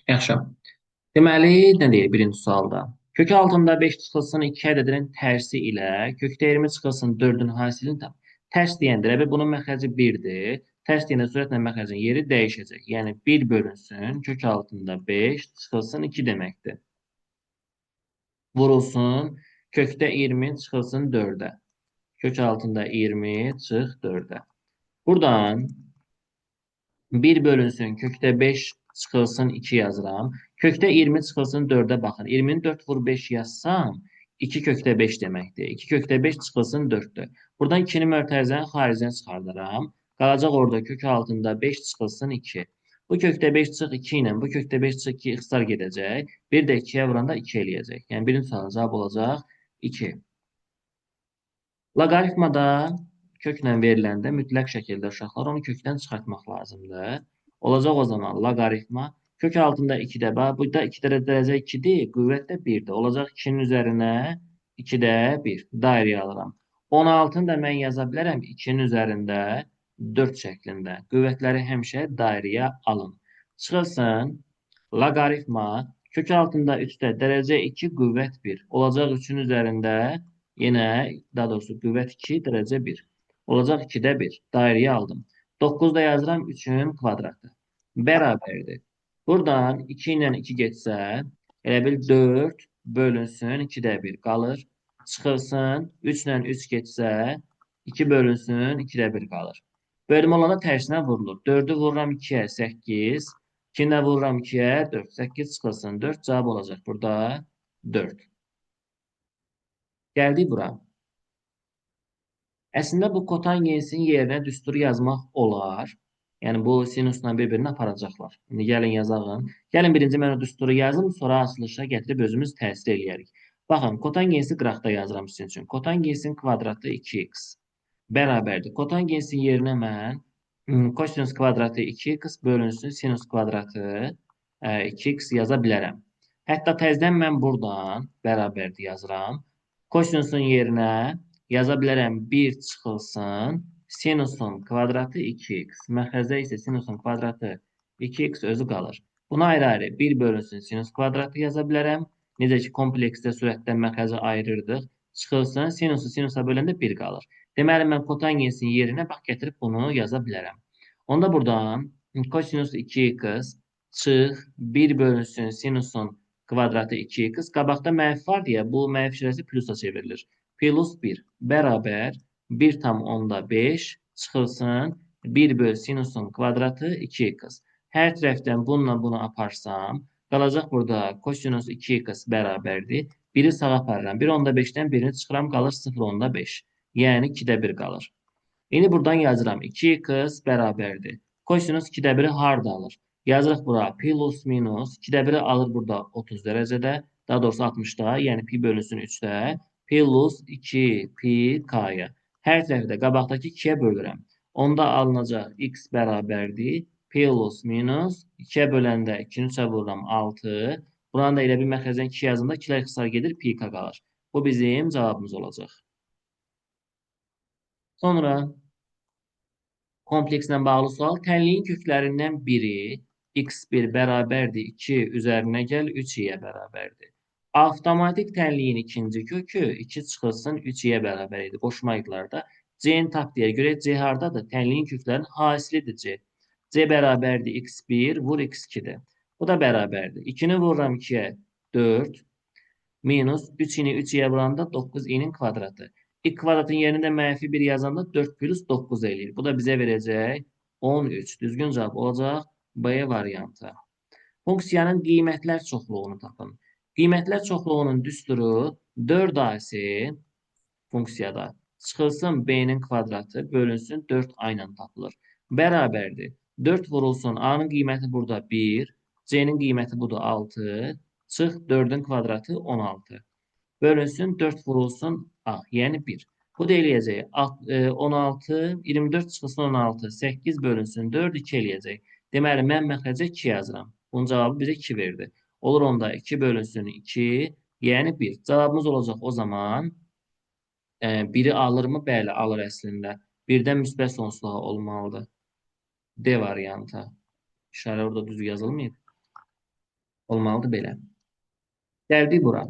Yaxşı. Deməli, nə deyir birinci sualda? Kök altında 5 çıxılsın 2 ədədinin tərsi ilə kökdə 20 çıxılsın 4-ün hasilini tap. Tərs deyəndə bir bunun məxrəci 1-dir. Tərs deyəndə sürətlə məxrəcin yeri dəyişəcək. Yəni 1 bölünsün kök altında 5 çıxılsın 2 deməkdir. Vurulsun kökdə 20 çıxılsın 4-ə. Kök altında 20 çıx 4-ə. Buradan 1 bölünsün kökdə 5 çıxılsın 2 yazıram. Kökdə 20 çıxılsın 4-ə baxın. 20-ni 4 vur 5 yazsam 2 kökdə 5 deməkdir. 2 kökdə 5 çıxılsın 4-dür. Buradan 2-ni mötərizənin xaricinə çıxardıram. Qalacaq orada kök altında 5 çıxılsın 2. Bu kökdə 5 çıx 2 ilə bu kökdə 5 çıx 2 ixtisar gedəcək. Bir də 2-yə vuranda 2 eləyəcək. Yəni birinci sualın cavabı olacaq 2. Loqaritmada köklə veriləndə mütləq şəkildə uşaqlar onu kökdən çıxartmaq lazımdır. Olacaq o zaman loqaritma kök altında 2-də bax, burada 2 dərəcə 2-dir, qüvvət də 1-dir. Olacaq 2-nin üzərinə 2-də 1 dairəyə alıram. 16-nı da mən yaza bilərəm 2-nin üzərində 4 şəklində. Qüvvətləri həmişə dairəyə alın. Çıxılsın loqaritma kök altında 3-də dərəcə 2 qüvvət 1. Olacaq 3-ün üzərində yenə, daha doğrusu qüvvət 2, dərəcə 1. Olacaq 2-də 1. Dairəyə aldım. 9-da yazıram 3-ün kvadratı. Bərabərdir. Buradan 2 ilə 2 getsə, elə bil 4 bölünsün 2-də 1 qalır. Çıxılsın 3 ilə 3 getsə, 2 bölünsün 2-də 1 qalır. Bölmə olanda tərsinə vurulur. 4-ü vururam 2-yə 8. 2-ni də vururam 2-yə 4. 8 çıxılsın 4 cavab olacaq burada 4. Gəldik bura. Əslində bu kotangensin yerinə düsturu yazmaq olar. Yəni bu sinusla bir-birini aparacaqlar. İndi gəlin yazalım. Gəlin birinci mən o düsturu yazım, sonra açılışa gətirib özümüz təsir eləyərik. Baxın, kotangensi qıraqda yazıram sizin üçün. Kotangensin kvadratı 2x bərabərdir. Kotangensin yerinə mən kosinus kvadratı 2x bölünsün sinus kvadratı 2x yaza bilərəm. Hətta təzədən mən buradan bərabərdir yazıram. Kosinusun yerinə yaza bilərəm 1 çıxılsın sinusun kvadratı 2x. Məxrəcdə isə sinusun kvadratı 2x özü qalır. Buna ayrı-ayrı 1 bölünsün sinus kvadratı yaza bilərəm. Necə ki, kompleksdə sürətdən məxrəci ayırırdıq. Çıxılsın sinusu sinusa böləndə 1 qalır. Deməli, mən kotangensin yerinə bax, gətirib bunu yaza bilərəm. Onda buradan kosinus 2x çıx 1 bölünsün sinusun kvadratı 2x. Qabaqda mənfi var deyə bu mənfi şirəsi plusa çevrilir. Plus 1 bərabər 1,5 çıxılsın 1 böl sinusun kvadratı 2x. Hər tərəfdən bununla bunu aparsam, qalacaq burada kosinus 2x bərabərdir. 1-i sağa aparıram. 1,5-dən 1-ni çıxıram, qalır 0,5. Yəni 2-də 1 qalır. İndi buradan yazıram. 2x bərabərdir. Kosinus 2-də 1-i harda alır? Yazırıq bura plus minus 2-də 1-i alır burada 30 dərəcədə. Daha doğrusu 60-da. Yəni pi bölünsün 3-də. Plus 2 pi k-ya. Hər tərəfi də qabaqdakı 2-yə bölürəm. Onda alınacaq x bərabərdir. Plus minus 2-yə böləndə 2-ni 3-ə vururam 6. Buranı da elə bir məxrəcdən 2 yazında 2-lər ixtisar gedir, pi k qalır. Bu bizim cavabımız olacaq. Sonra komplekslə bağlı sual. Tənliyin köklərindən biri x1 bərabərdir 2 üzərinə gəl 3-yə bərabərdir. Avtomatik tənliyin ikinci kökü 2 çıxılsın 3-yə bərabər idi. Qoşma idlərdə. C-ni tap deyə görə C hardadır? Tənliyin köklərinin hasilidir C. C bərabərdir x1 vur x2-dir. Bu da bərabərdir. 2-ni vururam 2-yə 4 minus 3-ini 3-yə vuranda 9-inin kvadratı. İlk kvadratın yerində mənfi 1 yazanda 4 plus 9 eləyir. Bu da bizə verəcək 13. Düzgün cavab olacaq B variantı. Funksiyanın qiymətlər çoxluğunu tapın. Qiymətlər çoxluğunun düsturu 4AC funksiyada çıxılsın B-nin kvadratı bölünsün 4A ilə tapılır. Bərabərdir. 4 vurulsun A-nın qiyməti burada 1, C-nin qiyməti budur 6, çıx 4-ün kvadratı 16. Bölünsün 4 vurulsun A, yəni 1. Bu da eləyəcək 16, 24 çıxılsın 16, 8 bölünsün 4, 2 eləyəcək. Deməli, mən məxrəcə 2 yazıram. Bunun cavabı bizə 2 verdi. Olur onda 2 bölünsün 2, yəni 1. Cavabımız olacaq o zaman 1-i alırmı? Bəli, alır əslində. 1-dən müsbət sonsuzluğa olmalıdır. D variantı. İşarə orada düz yazılmayıb. Olmalıdır belə. Gəldik bura.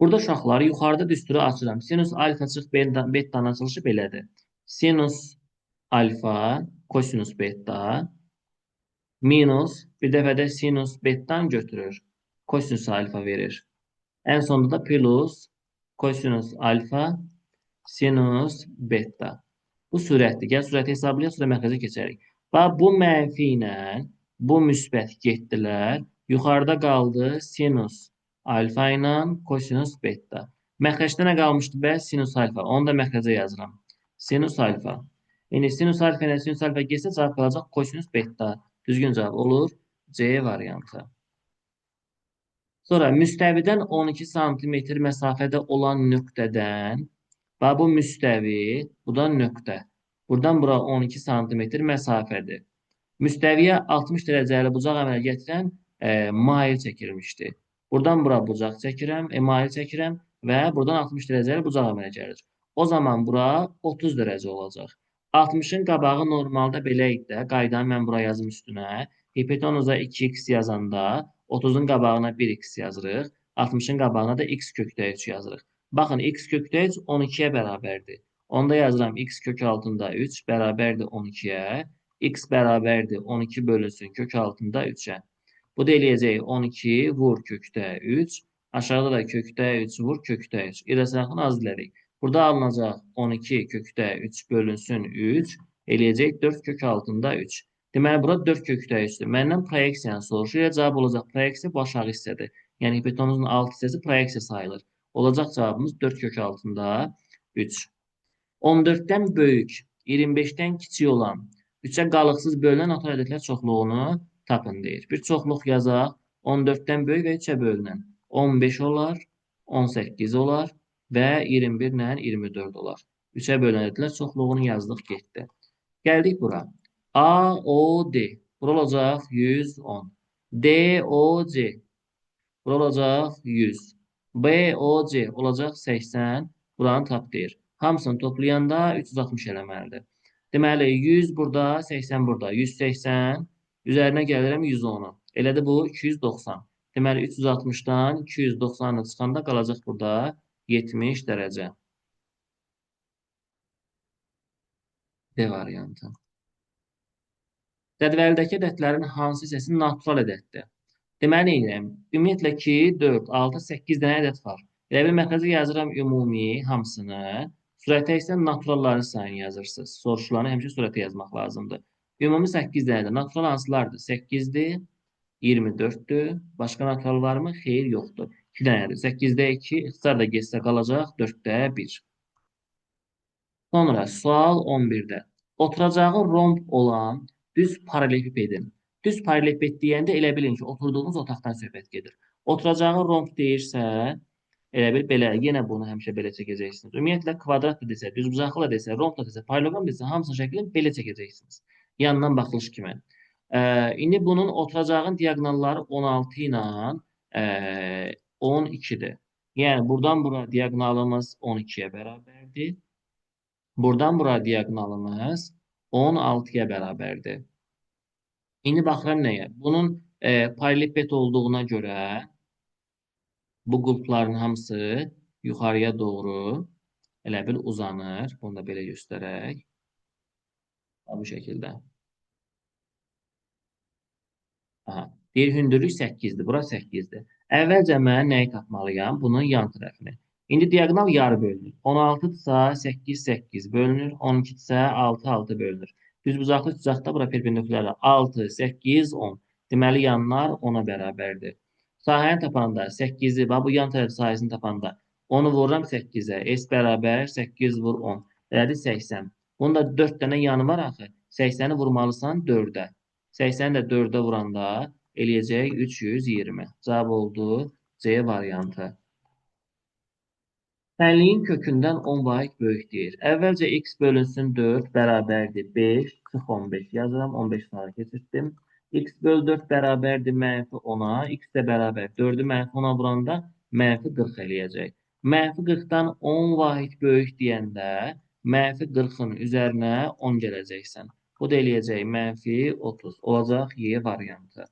Burada uşaqlar yuxarıda düsturu açıram. Sinus alfa çıx bettanın açılışı belədir. Sinus alfa kosinus beta minus bir dəfə də sinus bettan götürür. Kosinus alfa verir. En sonunda da plus kosinus alfa sinus beta. Bu sürətdir. Gəl sürəti hesablayaq, sonra məxrəcə keçərik. Bax, bu mənfi ilə bu müsbət getdilər. Yuxarıda qaldı sinus alfa ilə kosinus beta. Məxrəcdə nə qalmışdı bəs? Sinus alfa. Onu da məxrəcə yazıram. Sinus alfa. İndi sinus alfa ilə sinus alfa getsə cavab qalacaq kosinus beta. Düzgün cavab olur C variantı. Sonra müstəvidən 12 santimetr məsafədə olan nöqtədən, bax bu müstəvi, bu da nöqtə. Buradan bura 12 santimetr məsafədir. Müstəviyə 60 dərəcəli bucaq əmələ gətirən mail çəkilmişdir. Buradan bura bucaq çəkirəm, mail çəkirəm və buradan 60 dərəcəli bucaq əmələ gəlir. O zaman bura 30 dərəcə olacaq. 60-ın qabağı normalda belə idi də, qaydanı mən bura yazım üstünə. Hipotenuza 2x yazanda 30-un qabağına 1x yazırıq. 60-ın qabağına da x kökdə 3 yazırıq. Baxın, x kökdə 3 12-yə bərabərdir. Onda yazıram x kök altında 3 bərabərdir 12-yə. X bərabərdir 12 bölünsün kök altında 3-ə. Bu da eləyəcək 12 vur kökdə 3. Aşağıda da kökdə 3 vur kökdə 3. İrəsəxini az elədik. Burada alınacaq 12 kökdə 3 bölünsün 3. Eləyəcək 4 kök altında 3. Deməli, burada 4 kökdə 3'dür. Məndən proyeksiyanı soruşur. Cavab olacaq proyeksiya bu aşağı hissədir. Yəni, hipotenuzun alt hissəsi proyeksiya sayılır. Olacaq cavabımız 4 kök altında 3. 14-dən böyük, 25-dən kiçik olan 3-ə qalıqsız bölünən natural ədədlər çoxluğunu tapın deyir. Bir çoxluq yazaq. 14-dən böyük və 3-ə bölünən 15 olar, 18 olar və 21 ilə 24 olar. 3-ə bölünən ədədlər çoxluğunu yazdıq, getdi. Gəldik bura. AOD. Bura olacaq 110. DOC. Bura olacaq 100. BOC olacaq 80. Buranı tap deyir. Hamısını toplayanda 360 eləməlidir. Deməli, 100 burada, 80 burada. 180. Üzərinə gəlirəm 110-u. Elədi bu 290. Deməli, 360-dan 290-ı çıxanda qalacaq burada 70 dərəcə. D variantı. Cədvəldəki ədədlərin hansı hissəsi natural ədəddir? Deməli, ümumiyyətlə ki, 4, 6, 8 dənə ədəd var. Elə bir məxrəcə yazıram ümumi hamısını. Surətə isə naturalların sayını yazırsınız. Soruşulanı həmişə surətə yazmaq lazımdır. Ümumi 8 dənədir. Natural hansılardır? 8-dir, 24-dür. Başqa natural varmı? Xeyr, yoxdur. 2 dənədir. 8-də 2, ixtisar da getsə qalacaq 4-də 1. Sonra sual 11-də. Oturacağı romb olan düz paralelipipedin. Düz paralelipiped deyəndə elə bilin ki, oturduğunuz otaqdan söhbət gedir. Oturacağı romb deyirsə, elə bil belə, yenə bunu həmişə belə çəkəcəksiniz. Ümumiyyətlə, kvadrat da desə, düzbucaqlı da desə, romb da desə, paralelogram desə, hamısının şəklini belə çəkəcəksiniz. Yandan baxılış kimi. İndi bunun oturacağın diaqonalları 16 ilə 12-dir. Yəni, buradan bura diaqonalımız 12-yə bərabərdir. Buradan bura diaqonalımız 16-ya bərabərdir. İndi baxıram nəyə? Bunun paralelipiped olduğuna görə bu qulpların hamısı yuxarıya doğru elə bil uzanır. Bunu da belə göstərək. Bu şəkildə. Aha. Deyir, hündürlük 8-dir. Bura 8-dir. Əvvəlcə mən nəyi tapmalıyam? Bunun yan tərəfini. İndi diaqonal yarı bölünür. 16-dırsa 8, 8 bölünür. 12-dirsə 6, 6 bölünür. Düzbucaqlı üçbucaqda bura perpendikulyarlar 6, 8, 10. Deməli, yanlar 10-a bərabərdir. Sahəni tapanda 8-i, bu yan tərəf sahəsini tapanda 10-u vururam 8-ə. S bərabər 8 vur 10. Elədi 80. Bunda 4 dənə yanı var axı. 80-i vurmalısan 4-ə. 80-i də 4-ə vuranda eləyəcək 320. Cavab oldu C variantı. Tənliyin kökündən 10 vahid böyük deyir. Əvvəlcə x bölünsün 4 bərabərdir 5, çıx 15 yazıram, 15 sonra keçirtdim. X böl 4 bərabərdir mənfi 10-a, x də bərabər 4-ü mənfi 10-a vuranda mənfi 40 eləyəcək. Mənfi 40-dan 10 vahid böyük deyəndə mənfi 40-ın üzərinə 10 gələcəksən. Bu da eləyəcək mənfi 30. Olacaq Y variantı.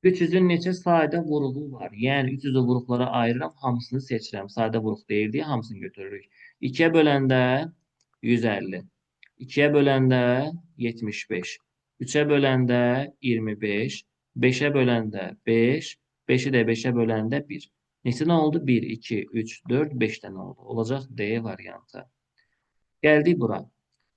300-ün neçə sadə vuruğu var? Yəni 300-ü vuruqlara ayırıram, hamısını seçirəm. Sadə vuruq deyil deyə hamısını götürürük. 2-yə böləndə 150. 2-yə böləndə 75. 3-ə böləndə 25. 5-ə böləndə 5. 5-i də 5-ə böləndə 1. Neçə nə oldu? 1, 2, 3, 4, 5 dənə oldu. Olacaq D variantı. Gəldik bura.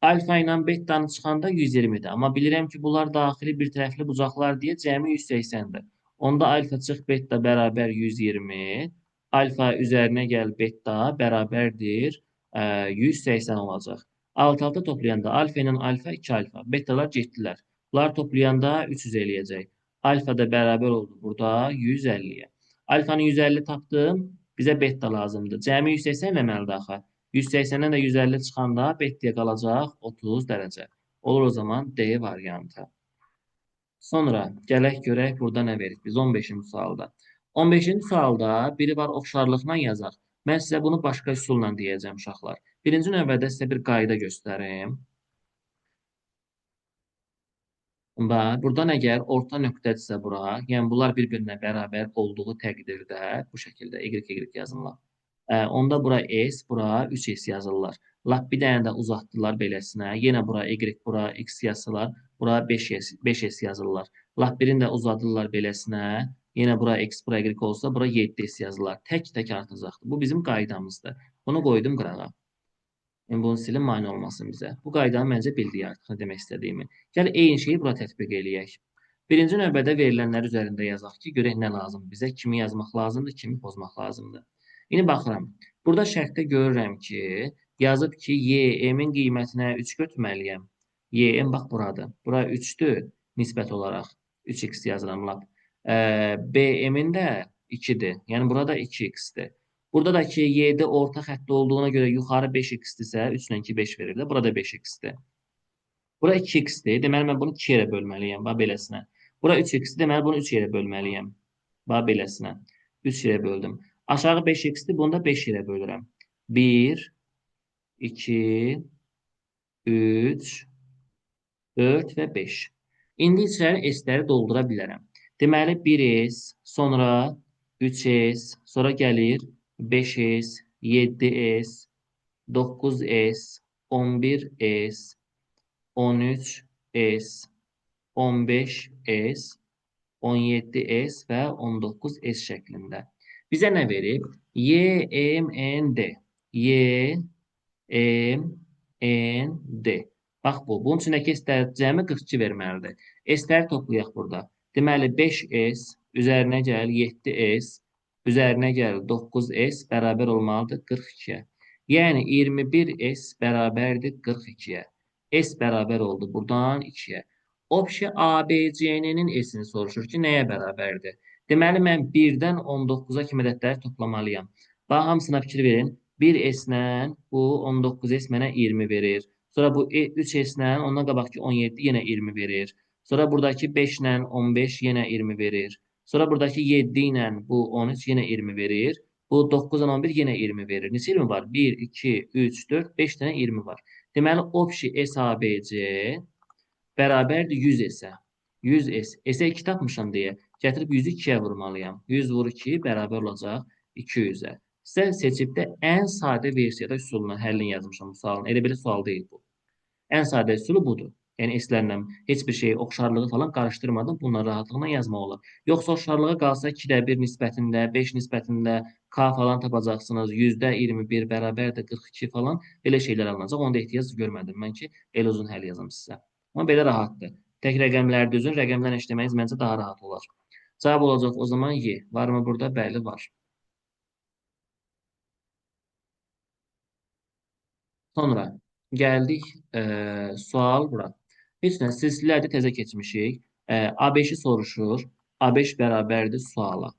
Alfa ilə betanı çıxanda 120-dir. Amma bilirəm ki, bunlar daxili bir tərəfli bucaqlar deyə cəmi 180-dir. Onda alfa çıx beta bərabər 120. Alfa üzərinə gəl beta bərabərdir 180 olacaq. Alt-alta toplayanda alfa ilə alfa 2 alfa. Betalar getdilər. Bunlar toplayanda 300 eləyəcək. Alfa da bərabər oldu burada 150-yə. Alfanı 150 tapdım. Bizə beta lazımdır. Cəmi 180 eləməlidir axı. 180-dən də 150 çıxanda betliyə qalacaq 30 dərəcə. Olur o zaman D variantı. Sonra gələk görək burada nə verir biz 15-ci sualda. 15-ci sualda biri var oxşarlıqla yazaq. Mən sizə bunu başqa üsulla deyəcəm uşaqlar. Birinci növbədə sizə bir qayda göstərim. Buradan əgər orta nöqtədirsə bura, yəni bunlar bir-birinə bərabər olduğu təqdirdə bu şəkildə y yazırlar. Onda bura S, bura 3S yazırlar. Lap bir dənə də uzatdılar beləsinə. Yenə bura Y, bura X yazsalar, bura 5S yazırlar. Lap birini də uzadırlar beləsinə. Yenə bura X, bura Y olsa, bura 7S yazırlar. Tək-tək artacaqdır. Bu bizim qaydamızdır. Bunu qoydum qırağa. Yəni bunun stili mane olmasın bizə. Bu qaydanı məncə bildik artıq nə demək istədiyimi. Gəl eyni şeyi bura tətbiq eləyək. Birinci növbədə verilənlər üzərində yazaq ki, görək nə lazımdır. Bizə kimi yazmaq lazımdır, kimi pozmaq lazımdır. İndi baxıram. Burada şərtdə görürəm ki, yazıb ki, YM-in qiymətinə 3 götürməliyəm. YM bax buradır. Bura 3-dür nisbət olaraq. 3x yazıram lap. BM-in də 2-dir. Yəni burada 2x-dir. Burada da ki, y'də orta xəttdə olduğuna görə yuxarı 5x-dirsə, 3 ilə 2 5 verir də. Burada 5x-dir. Bura 2x-dir. Deməli, mən bunu 2 yerə bölməliyəm. Bax, beləsinə. Bura 3x-dir. Deməli, bunu 3 yerə bölməliyəm. Bax, beləsinə. 3 yerə böldüm. Aşağı 5x-dir. Bunu da 5 yerə bölürəm. 1, 2, 3, 4 və 5. İndi içəri s-ləri doldura bilərəm. Deməli, 1s, sonra 3s, sonra gəlir 5s, 7s, 9s, 11s, 13s, 15s, 17s və 19s şəklində. Bizə nə verib? YMND. YMND. Bax bu. Bunun içindəki S-lər cəmi 42 verməlidir. S-ləri toplayaq burada. Deməli 5s üzərinə gəl 7s üzərinə gəl 9s bərabər olmalıdır 42-yə. Yəni 21s bərabərdir 42-yə. S bərabər oldu buradan 2-yə. Opşi ABC'nin S-ini soruşur ki, nəyə bərabərdir? Deməli, mən 1-dən 19-a kimi ədədləri toplamalıyam. Bax, hamısına fikir verin. 1s-lə bu 19s mənə 20 verir. Sonra bu 3s-lə ondan qabaqki 17 yenə 20 verir. Sonra buradakı 5-lə 15 yenə 20 verir. Sonra buradakı 7 ilə bu 13 yenə 20 verir. Bu 9-dan 11 yenə 20 verir. Neçə 20 var? 1, 2, 3, 4, 5 dənə 20 var. Deməli, opşi SABC bərabərdir 100 S-ə. 100 S. S-ə 2 tapmışam deyə gətirib 100-ü 2-yə vurmalıyam. 100 vur 2 bərabər olacaq 200-ə. Sizə seçibdə ən sadə versiyada üsulunu həllini yazmışam bu sualın. Elə belə sual deyil bu. Ən sadə üsulu budur. Yəni S-lərlə heç bir şey oxşarlığı falan qarışdırmadan bunları rahatlıqla yazmaq olur. Yoxsa oxşarlığa qalsa 2-də 1 nisbətində, 5 nisbətində K falan tapacaqsınız. 100-də 21 bərabərdir 42 falan belə şeylər alınacaq. Onda ehtiyac görmədim mən ki, elə uzun həll yazım sizə. Amma belə rahatdır. Tək rəqəmləri düzün, rəqəmlərlə işləməyiz məncə daha rahat olar. Cavab olacaq o zaman Y. Varmı burada? Bəli, var. Sonra gəldik sual bura. Heç nə, silsilədə təzə keçmişik. A5-i soruşur. A5 bərabərdir suala.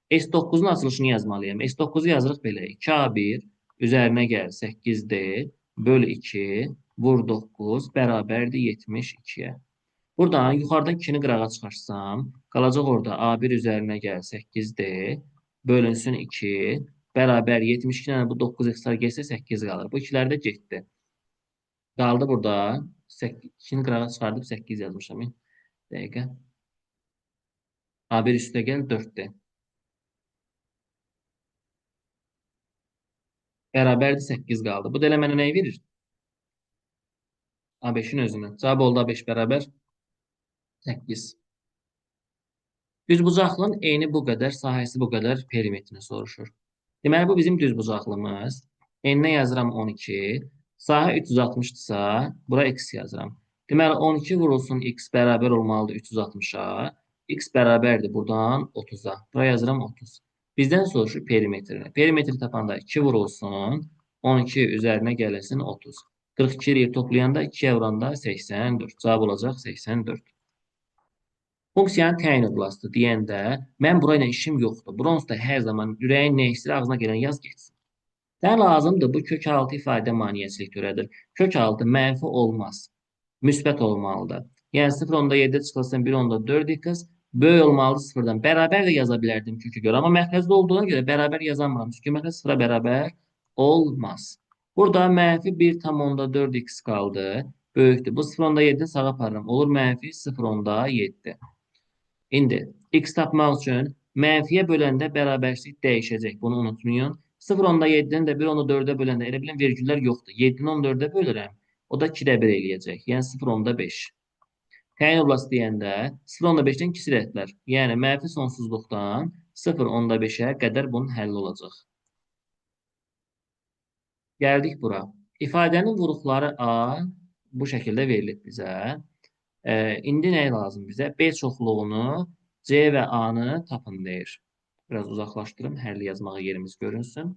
S9-un açılışını yazmalıyam. S9-u yazırıq belə. 2A1 üzərinə gəl 8D bölü 2 vur 9 bərabərdir 72-yə. Buradan yuxarıdan 2-ni qırağa çıxarsam, qalacaq orada A1 üzərinə gəl 8D bölünsün 2 bərabər 72 ilə bu 9 x getsə 8 qalır. Bu ikiləri də getdi. Qaldı burada 2-ni qırağa çıxardıb 8 yazmışam. Bir dəqiqə. A1 üstəgəl 4-dür. Bərabərdir 8 qaldı. Bu da elə mənə nəyi verir? A5-in özünü. Cavab oldu A5 bərabər 8. Düzbucaqlının eni bu qədər, sahəsi bu qədər perimetrini soruşur. Deməli, bu bizim düzbucaqlımız. Eninə yazıram 12. Sahə 360-dırsa, bura x yazıram. Deməli, 12 vurulsun x bərabər olmalıdır 360-a. X bərabərdir buradan 30-a. Bura yazıram 30. Bizdən soruşur perimetrini. Perimetri tapanda 2 vurulsun, 12 üzərinə gəlinsin 30. 42 ilə toplayanda 2-yə vuranda 84. Cavab olacaq 84. Funksiyanın təyin oblasti deyəndə, mən burayla işim yoxdur. Bronzda hər zaman ürəyin nə istəyir, ağzına gələn yaz getsin. Sənə lazımdır, bu kök altı ifadə maneəsilik törədir. Kök altı mənfi olmaz, müsbət olmalıdır. Yəni 0.7 çıxılsın 1.4x böyük olmalıdır 0-dan. Bərabər də yaza bilərdim kökü görə. Amma mərkəzdə olduğuna görə bərabər yazamıram. Çünki mərkəz 0-a bərabər olmaz. Burada mənfi 1.4x qaldı. Böyükdür. Bu 0.7-ni sağa aparıram. Olur mənfi 0.7. İndi x tapmaq üçün mənfiyə böləndə bərabərlik dəyişəcək. Bunu unutmayın. 0.7-ni də 1.4-ə böləndə elə bilin vergüllər yoxdur. 7-ni 14-ə bölürəm. O da 2-də 1 eləyəcək. Yəni 0.5. Təyin oblast deyəndə 0.5-dən kiçik ədədlər. Yəni mənfi sonsuzluqdan 0.5-ə qədər bunun həlli olacaq. Gəldik bura. İfadənin vuruqları A bu şəkildə verilib bizə. İndi nə lazım bizə? B çoxluğunu, C və A-nı tapın deyir. Biraz uzaqlaşdırım, həlli yazmağa yerimiz görünsün.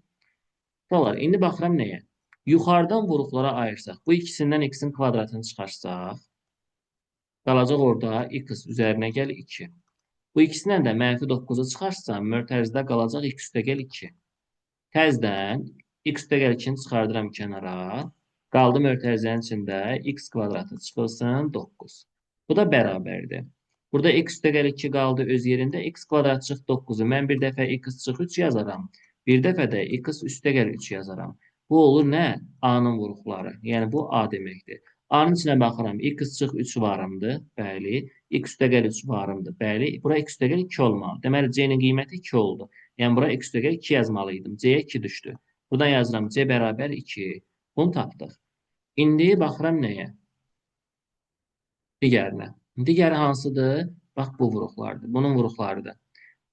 Dolar, indi baxıram nəyə? Yuxarıdan vuruqlara ayırsaq, bu ikisindən x-in kvadratını çıxarsaq, qalacaq orada x üzərinə gəl 2. Bu ikisindən də mənfi 9-u çıxarsam, mötərizdə qalacaq x üstəgəl 2. Təzdən x üstəgəl 2-ni çıxardıram kənara. Qaldı mötərizənin içində x kvadratı çıxılsın 9. Bu da bərabərdir. Burada x üstəgəl 2 qaldı öz yerində. X kvadrat çıx 9-u. Mən bir dəfə x çıx 3 yazaram. Bir dəfə də x üstəgəl 3 yazaram. Bu olur nə? A-nın vuruqları. Yəni bu A deməkdir. A-nın içinə baxıram. X çıx 3 varımdır. Bəli. X üstəgəl 3 varımdır. Bəli. Bura x üstəgəl 2 olmalı. Deməli C-nin qiyməti 2 oldu. Yəni bura x üstəgəl 2 yazmalıydım. C-yə 2 düşdü. Buradan yazıram. C bərabər 2. Bunu tapdıq. İndi baxıram nəyə? Digərinə. Digəri hansıdır? Bax, bu vuruqlardır. Bunun vuruqlarıdır.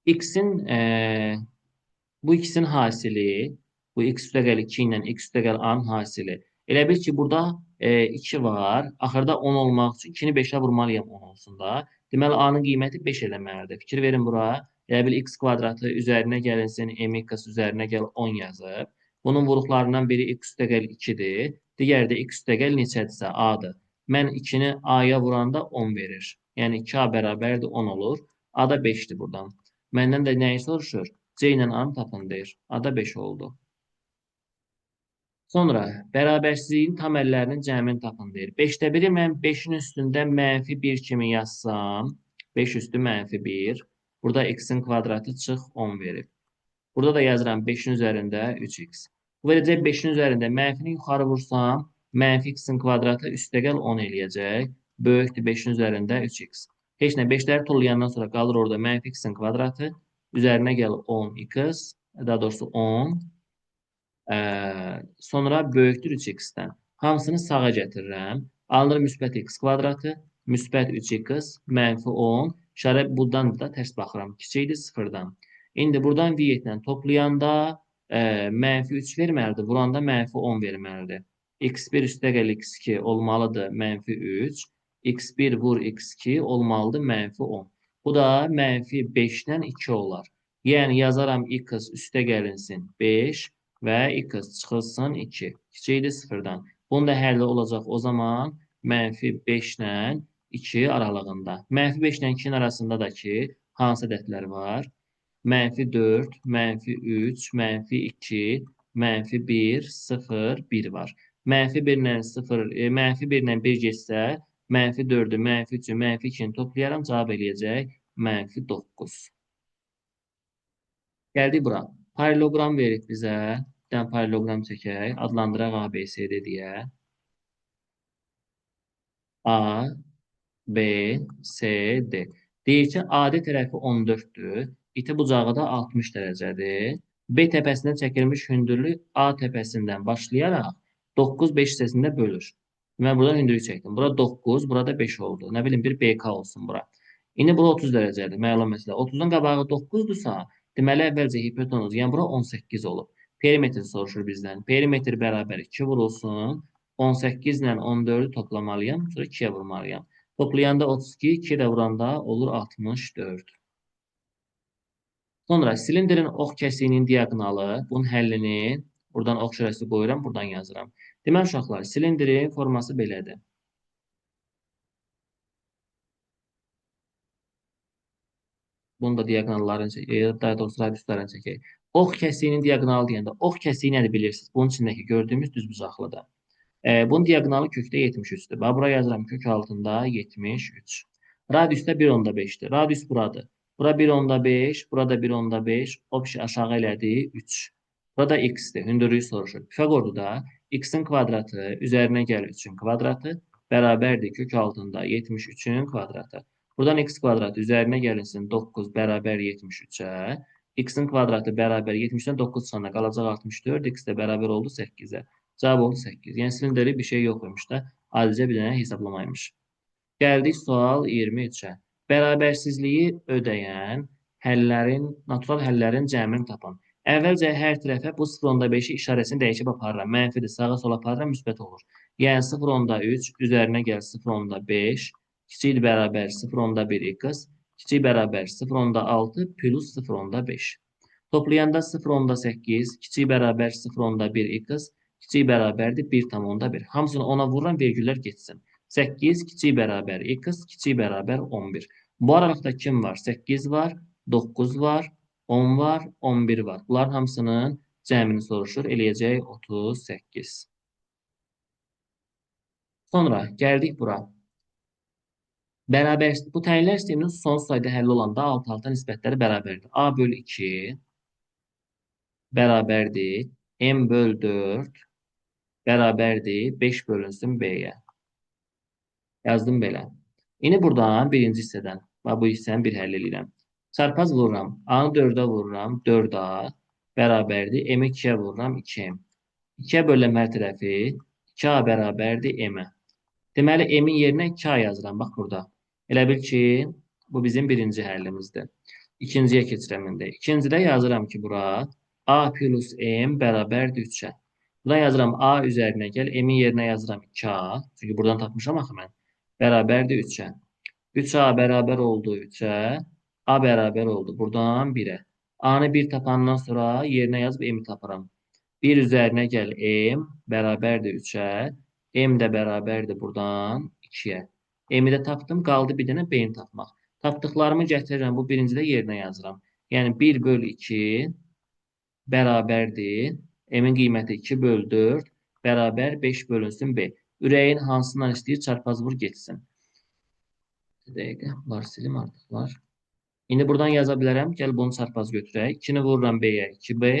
X-in bu ikisinin hasili, bu x üstəgəl 2 ilə x üstəgəl a-nın hasili. Elə bil ki, burada 2 var. Axırda 10 olmaq üçün 2-ni 5-ə vurmalıyam 10 olsun da. Deməli, a-nın qiyməti 5 eləməlidir. Fikir verin bura. Elə bil x kvadratı üzərinə gəlinsin, mx üzərinə gəl 10 yazıb. Bunun vuruqlarından biri x üstəgəl 2-dir. Digəri də x üstəgəl neçədirsə a-dır. Mən 2-ni a-ya vuranda 10 verir. Yəni 2a bərabərdir 10 olur. A da 5-dir buradan. Məndən də nəyi soruşur? C ilə A-nı tapın deyir. A da 5 oldu. Sonra bərabərsizliyin tam əllərinin cəmini tapın deyir. 5-də 1-i mən 5-in üstündə mənfi 1 kimi yazsam, 5 üstü mənfi 1. Burada x-in kvadratı çıx 10 verir. Burada da yazıram 5-in üzərində 3x. Bu verəcək 5-in üzərində mənfini yuxarı vursam, mənfi x-in kvadratı üstəgəl 10 eləyəcək. Böyükdür 5-in üzərində 3x. Heç nə 5-ləri toplayandan sonra qalır orada mənfi x-in kvadratı. Üzərinə gəl 10x, daha doğrusu 10. Sonra böyükdür 3x-dən. Hamısını sağa gətirirəm. Alınır müsbət x kvadratı, müsbət 3x, mənfi 10. İşarə buradan da tərs baxıram. Kiçikdir 0-dan. İndi buradan v-lə toplayanda mənfi 3 verməlidir. Vuranda mənfi 10 verməlidir. x1 üstəgəl x2 olmalıdır mənfi 3. x1 vur x2 olmalıdır mənfi 10. Bu da mənfi 5-dən 2 olar. Yəni yazaram x üstə gəlinsin 5 və x çıxılsın 2. Kiçikdir 0-dan. Bunun da həlli olacaq o zaman mənfi 5 ilə 2 aralığında. Mənfi 5 ilə 2-nin arasında da ki, hansı ədədlər var? Mənfi 4, mənfi 3, mənfi 2, mənfi 1, 0, 1 var. Mənfi 1 ilə 0, mənfi 1 ilə 1 getsə, mənfi 4-ü, mənfi 3-ü, mənfi 2-ni toplayaram, cavab eləyəcək mənfi 9. Gəldik bura. Paralleloqram verib bizə. Bir dənə paralleloqram çəkək. Adlandıraq ABCD deyə. A, B, C, D. Deyir ki, AD tərəfi 14-dür. İti bucağı da 60 dərəcədir. B təpəsindən çəkilmiş hündürlük A təpəsindən başlayaraq 9 5 hissəsində bölür. Mən burada hündürlük çəkdim. Bura 9, burada 5 oldu. Nə bilim bir BK olsun bura. İndi bura 30 dərəcədir. Məlum məsələ. 30-un qabağı 9-dursa, deməli əvvəlcə hipotenuz, yəni bura 18 olub. Perimetr soruşur bizdən. Perimetr bərabər 2 vurulsun. 18 ilə 14-ü toplamalıyam. Sonra 2-yə vurmalıyam. Toplayanda 32, 2 də vuranda olur 64. Sonra silindrin ox kəsiyinin diaqonalı, bunun həllini buradan ox şörəsi qoyuram, buradan yazıram. Deməli uşaqlar, silindrin forması belədir. Bunu da diaqonalların çəkək, daha doğrusu radiuslarını çəkək. Ox kəsiyinin diaqonalı deyəndə, ox kəsiyi nədir bilirsiniz? Bunun içindəki gördüyümüz düzbucaqlıdır. Bunun diaqonalı kökdə 73-dür. Bax, bura yazıram kök altında 73. Radius da 1,5-dir. Radius buradır. Bura 1,5, burada 1,5, o bir şey aşağı elədi 3. Burada x-dir. Hündürlüyü soruşur. Pifaqorda x-in kvadratı üzərinə gəl 3-ün kvadratı bərabərdir kök altında 73-ün kvadratı. Buradan x kvadratı üzərinə gəlinsin 9 bərabər 73-ə. X-in kvadratı bərabər 70-dən 9 çıxanda qalacaq 64. X də bərabər oldu 8-ə. Cavab oldu 8. Yəni silindrli bir şey yox imiş də. Adicə bir dənə hesablamaymış. Gəldik sual 23-ə. Bərabərsizliyi ödəyən natural həllərin cəmini tapın. Əvvəlcə hər tərəfə bu 0,5-i işarəsini dəyişib aparıram. Mənfidir, sağa sola aparıram, müsbət olur. Yəni 0,3 üzərinə gəl 0,5 kiçik bərabər 0,1 x kiçik bərabər 0,6 plus 0,5. Toplayanda 0,8 kiçik bərabər 0,1 x kiçik bərabərdir 1,1. Hamısını ona vururam, vergüllər geçsin. 8 kiçik bərabər x kiçik bərabər 11. Bu aralıqda kim var? 8 var, 9 var, 10 var, 11 var. Bunların hamısının cəmini soruşur. Eləyəcək 38. Sonra gəldik bura. Bərabər, bu tənlər sisteminin son sayda həlli olanda alt-alta nisbətləri bərabərdir. A bölü 2 bərabərdir. M bölü 4 bərabərdir. 5 bölünsün B-yə. Yazdım belə. İndi buradan birinci hissədən, bu hissəni bir həll edirəm. Çarpaz vururam. A-nı 4-ə vururam. 4A bərabərdir. M-i 2-yə vururam. 2M. 2-yə bölünən hər tərəfi 2A bərabərdir M-ə. Deməli, M-in yerinə 2A yazıram. Bax burada. Elə bil ki, bu bizim birinci həllimizdir. İkinciyə keçirəm indi. İkincidə yazıram ki, bura A plus M bərabərdir 3-ə. Buradan yazıram A üzərinə gəl. M-in yerinə yazıram 2A. Çünki buradan tapmışam axı mən. Bərabərdir 3-ə. 3A bərabər oldu 3-ə. A bərabər oldu. Buradan 1-ə. A-nı 1 tapandan sonra yerinə yazıb M-i tapıram. 1 üzərinə gəl M bərabərdir 3-ə. M də bərabərdir buradan 2-yə. M-i də tapdım. Qaldı bir dənə B-ni tapmaq. Tapdıqlarımı gətirirəm. Bu birincidə yerinə yazıram. Yəni 1 bölü 2 bərabərdir. M-in qiyməti 2 bölü 4 bərabər 5 bölünsün B. Ürəyin hansından istəyir? Çarpaz vur geçsin. Bir dəqiqə. Bunları silim artıqlar. İndi buradan yaza bilərəm. Gəl bunu çarpaz götürək. 2-ni vururam B-yə 2B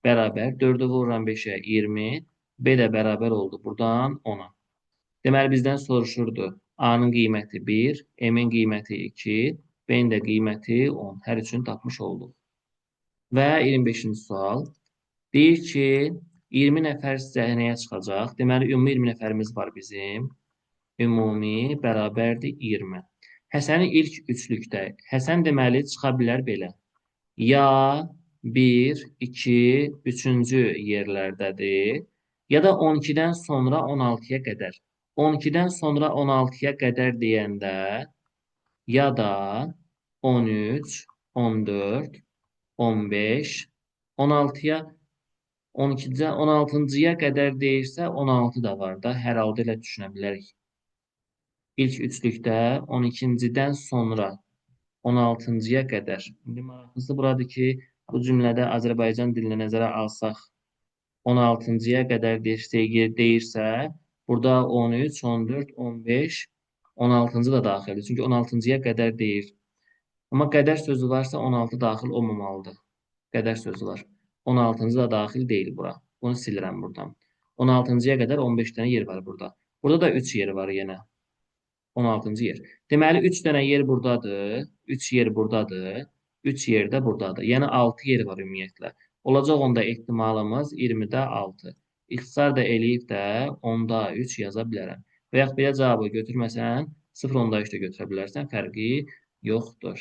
bərabər. 4-ü vururam 5-ə 20. B də bərabər oldu. Buradan 10-a. Deməli, bizdən soruşurdu. A-nın qiyməti 1, M-in qiyməti 2, B-in də qiyməti 10. Hər üçünü tapmış olduq. Və 25-ci sual. Deyir ki, 20 nəfər səhnəyə çıxacaq. Deməli, ümumi 20 nəfərimiz var bizim. Ümumi bərabərdir 20. Həsənin ilk üçlükdə. Həsən deməli çıxa bilər belə. Ya 1, 2, 3-cü yerlərdədir. Ya da 12-dən sonra 16-ya qədər. 12-dən sonra 16-ya qədər deyəndə ya da 13, 14, 15, 16-ya 16-cıya qədər deyirsə 16 da var da. Hər halda elə düşünə bilərik. İlk üçlükdə 12-dən sonra 16-cıya qədər. İndi maraqlısı buradır ki, bu cümlədə Azərbaycan dilini nəzərə alsaq 16-cıya qədər deyirsə, burada 13, 14, 15, 16-cı da daxildir. Çünki 16-cıya qədər deyir. Amma qədər sözü varsa 16 daxil olmamalıdır. Qədər sözü var. 16-cı da daxil deyil bura. Bunu silirəm buradan. 16-cıya qədər 15 dənə yer var burada. Burada da 3 yeri var yenə. 16-cı yer. Deməli 3 dənə yer burdadır. 3 yer burdadır. 3 yer də burdadır. Yəni 6 yer var ümumiyyətlə. Olacaq onda ehtimalımız 20-də 6. İxtisar da eləyib də 10-da 3 yaza bilərəm. Və yaxud belə cavabı götürməsən 0.3 də götürə bilərsən. Fərqi yoxdur.